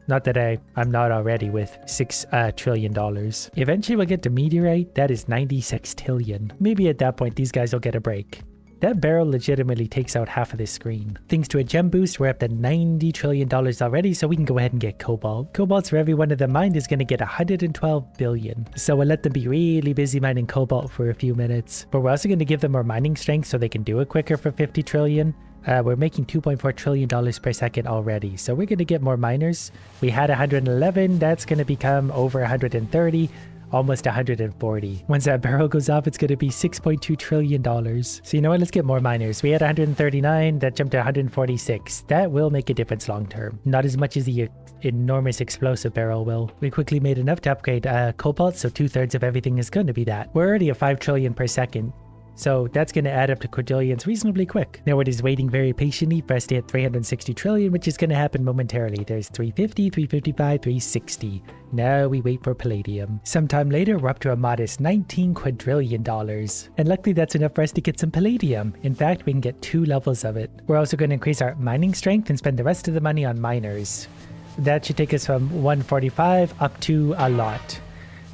Not that I'm not already with $6 trillion. Eventually we'll get to meteorite. That is 96 trillion. Maybe at that point these guys will get a break. That barrel legitimately takes out half of this screen. Thanks to a gem boost, we're up to $90 trillion already, so we can go ahead and get cobalt. Cobalt for every one of them mined is going to get 112 billion. So we'll let them be really busy mining cobalt for a few minutes. But we're also going to give them more mining strength so they can do it quicker for 50 trillion. We're making $2.4 trillion per second already, so we're going to get more miners. We had 111, that's going to become over 130. Almost 140. Once that barrel goes off, it's going to be $6.2 trillion. So you know what? Let's get more miners. We had 139. That jumped to 146. That will make a difference long term. Not as much as the enormous explosive barrel will. We quickly made enough to upgrade cobalt, so 2/3 of everything is going to be that. We're already at 5 trillion per second. So that's going to add up to quadrillions reasonably quick. Now it is waiting very patiently for us to hit 360 trillion, which is going to happen momentarily. There's 350, 355, 360. Now we wait for palladium. Sometime later, we're up to a modest $19 quadrillion. And luckily that's enough for us to get some palladium. In fact, we can get 2 levels of it. We're also going to increase our mining strength and spend the rest of the money on miners. That should take us from 145 up to a lot.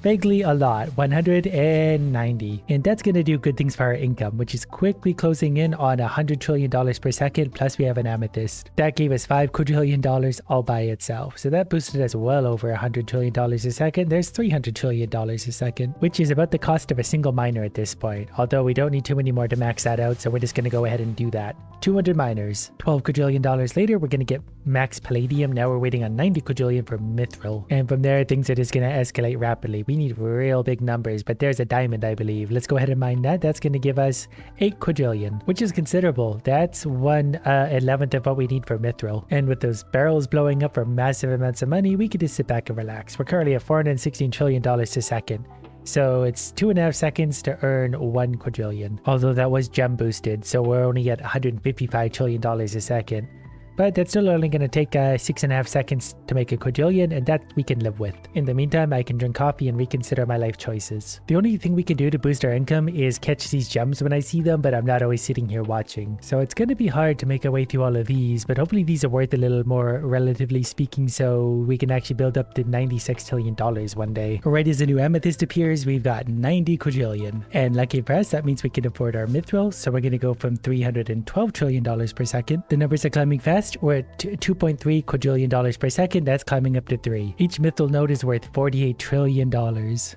Vaguely a lot, 190. And that's going to do good things for our income, which is quickly closing in on $100 trillion per second, plus we have an amethyst. That gave us $5 quadrillion all by itself. So that boosted us well over $100 trillion a second. There's $300 trillion a second, which is about the cost of a single miner at this point. Although we don't need too many more to max that out, so we're just going to go ahead and do that. 200 miners. $12 quadrillion later, we're going to get max palladium. Now we're waiting on 90 quadrillion for mythril. And from there, things are just going to escalate rapidly. We need real big numbers, but there's a diamond, I believe. Let's go ahead and mine that. That's going to give us 8 quadrillion, which is considerable. That's 1/11th of what we need for mythril. And with those barrels blowing up for massive amounts of money, we can just sit back and relax. We're currently at $416 trillion a second. So it's 2.5 seconds to earn 1 quadrillion. Although that was gem boosted, so we're only at $155 trillion a second. But that's still only going to take 6.5 seconds to make a quadrillion, and that we can live with. In the meantime, I can drink coffee and reconsider my life choices. The only thing we can do to boost our income is catch these gems when I see them, but I'm not always sitting here watching. So it's going to be hard to make our way through all of these, but hopefully these are worth a little more, relatively speaking, so we can actually build up to $96 trillion one day. Right as the new amethyst appears, we've got 90 quadrillion. And lucky for us, that means we can afford our mithril, so we're going to go from $312 trillion per second. The numbers are climbing fast. We're at $2.3 quadrillion per second. That's climbing up to 3. Each mithril node is worth $48 trillion.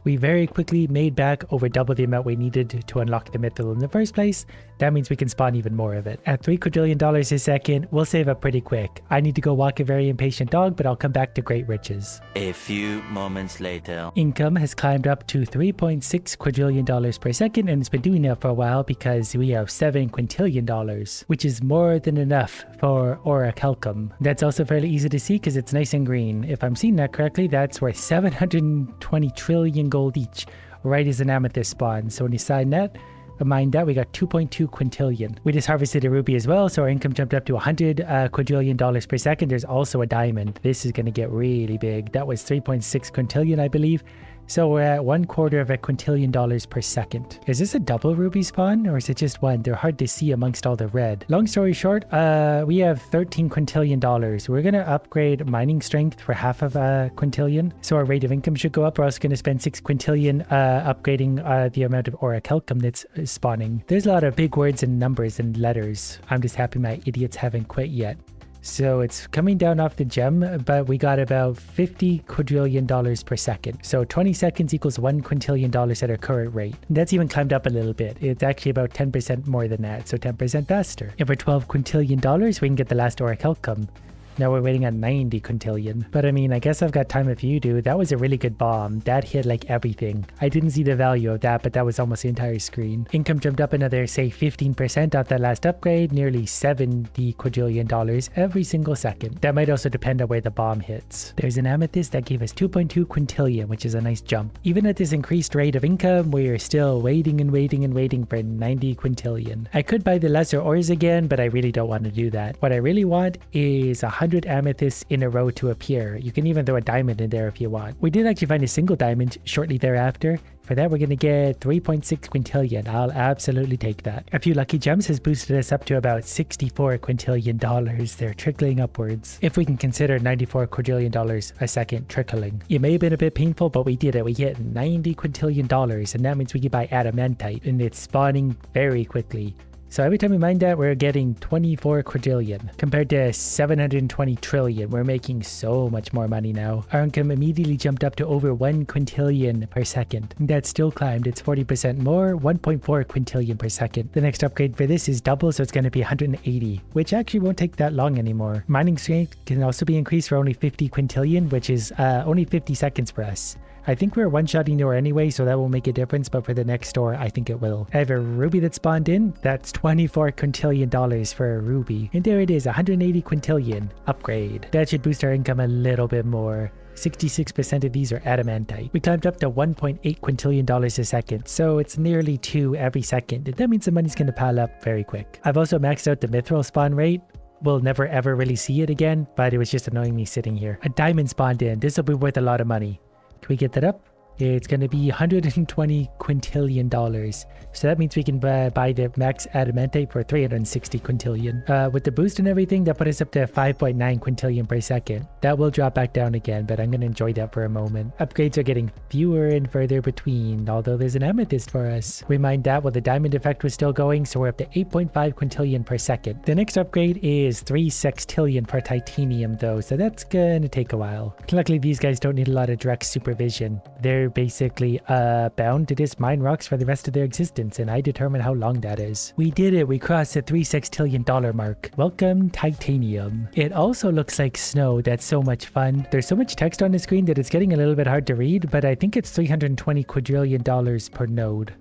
We very quickly made back over double the amount we needed to unlock the mithril in the first place. That means we can spawn even more of it. At $3 quadrillion a second, we'll save up pretty quick. I need to go walk a very impatient dog, but I'll come back to great riches. A few moments later. Income has climbed up to $3.6 quadrillion per second, and it's been doing that for a while because we have $7 quintillion, which is more than enough for Orichalcum. That's also fairly easy to see because it's nice and green. If I'm seeing that correctly, that's worth 720 trillion gold each, right as an amethyst spawn. So when you sign that, mine that, we got 2.2 quintillion. We just harvested a ruby as well, so our income jumped up to $100 quadrillion per second. There's also a diamond. This is going to get really big. That was 3.6 quintillion, I believe. So we're at $1/4 quintillion per second. Is this a double ruby spawn or is it just one? They're hard to see amongst all the red. Long story short, we have $13 quintillion. We're going to upgrade mining strength for half of a quintillion. So our rate of income should go up. We're also going to spend 6 quintillion upgrading the amount of orichalcum that's spawning. There's a lot of big words and numbers and letters. I'm just happy my idiots haven't quit yet. So it's coming down off the gem, but we got about $50 quadrillion per second. So 20 seconds equals $1 quintillion at our current rate. That's even climbed up a little bit. It's actually about 10% more than that, so 10% faster. And for $12 quintillion, we can get the last orichalcum. Now we're waiting on 90 quintillion. But I mean, I guess I've got time if you do. That was a really good bomb. That hit like everything. I didn't see the value of that, but that was almost the entire screen. Income jumped up another, say, 15% off that last upgrade, nearly $70 quadrillion every single second. That might also depend on where the bomb hits. There's an amethyst that gave us 2.2 quintillion, which is a nice jump. Even at this increased rate of income, we are still waiting and waiting and waiting for 90 quintillion. I could buy the lesser ores again, but I really don't want to do that. What I really want is 100 amethysts in a row to appear. You can even throw a diamond in there if you want. We did actually find a single diamond shortly thereafter. For that, we're going to get 3.6 quintillion. I'll absolutely take that. A few lucky gems has boosted us up to about $64 quintillion. They're trickling upwards. If we can consider $94 quadrillion a second trickling. It may have been a bit painful, but we did it. We hit $90 quintillion, and that means we can buy Adamantite, and it's spawning very quickly. So every time we mine that, we're getting 24 quadrillion compared to 720 trillion. We're making so much more money now. Our income immediately jumped up to over 1 quintillion per second. That still climbed. It's 40% more, 1.4 quintillion per second. The next upgrade for this is double, so it's going to be 180, which actually won't take that long anymore. Mining strength can also be increased for only 50 quintillion, which is only 50 seconds for us. I think we're one-shotting ore anyway, so that won't make a difference, but for the next store, I think it will. I have a ruby that spawned in. That's $24 quintillion for a ruby. And there it is, 180 quintillion. Upgrade. That should boost our income a little bit more. 66% of these are adamantite. We climbed up to $1.8 quintillion a second, so it's nearly 2 every second. That means the money's going to pile up very quick. I've also maxed out the mythril spawn rate. We'll never ever really see it again, but it was just annoying me sitting here. A diamond spawned in. This will be worth a lot of money. Can we get that up? It's going to be 120 quintillion dollars. So that means we can buy the max adamantite for 360 quintillion. With the boost and everything, that put us up to 5.9 quintillion per second. That will drop back down again, but I'm going to enjoy that for a moment. Upgrades are getting fewer and further between, although there's an amethyst for us. We mined that while the diamond effect was still going, so we're up to 8.5 quintillion per second. The next upgrade is 3 sextillion for titanium though, so that's going to take a while. Luckily, these guys don't need a lot of direct supervision. They're basically bound to just mine rocks for the rest of their existence, and I determine how long that is. We did it. We crossed the $3 sextillion mark. Welcome, titanium. It also looks like snow. That's so much fun. There's so much text on the screen that it's getting a little bit hard to read, but I think it's $320 quadrillion per node,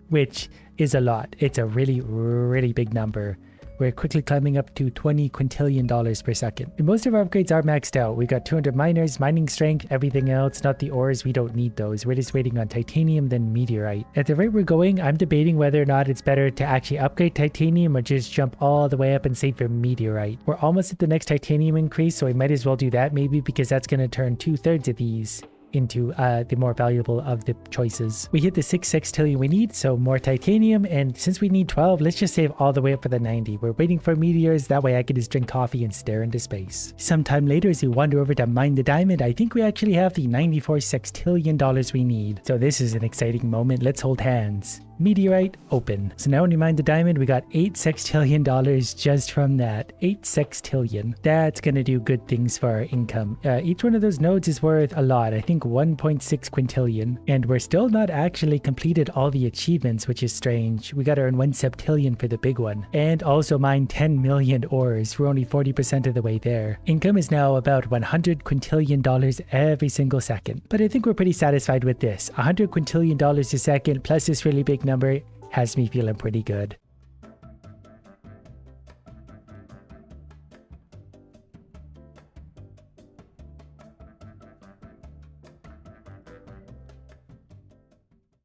which is a lot. It's a really, really big number. We're quickly climbing up to $20 quintillion per second. And most of our upgrades are maxed out. We got 200 miners, mining strength, everything else, not the ores. We don't need those. We're just waiting on titanium, then meteorite. At the rate we're going, I'm debating whether or not it's better to actually upgrade titanium or just jump all the way up and save for meteorite. We're almost at the next titanium increase, so we might as well do that maybe, because that's going to turn 2/3 of these into the more valuable of the choices. We hit the 6 sextillion we need, so more titanium, and since we need 12, let's just save all the way up for the 90. We're waiting for meteors, that way I can just drink coffee and stare into space. Sometime later, as we wander over to mine the diamond, I think we actually have the 94 sextillion dollars we need. So this is an exciting moment. Let's hold hands. Meteorite open. So now when we mine the diamond, we got 8 sextillion dollars just from that. 8 sextillion. That's gonna do good things for our income. Each one of those nodes is worth a lot. I think 1.6 quintillion. And we're still not actually completed all the achievements, which is strange. We gotta earn 1 septillion for the big one. And also mine 10 million ores. We're only 40% of the way there. Income is now about 100 quintillion dollars every single second. But I think we're pretty satisfied with this. 100 quintillion dollars a second plus this really big number has me feeling pretty good.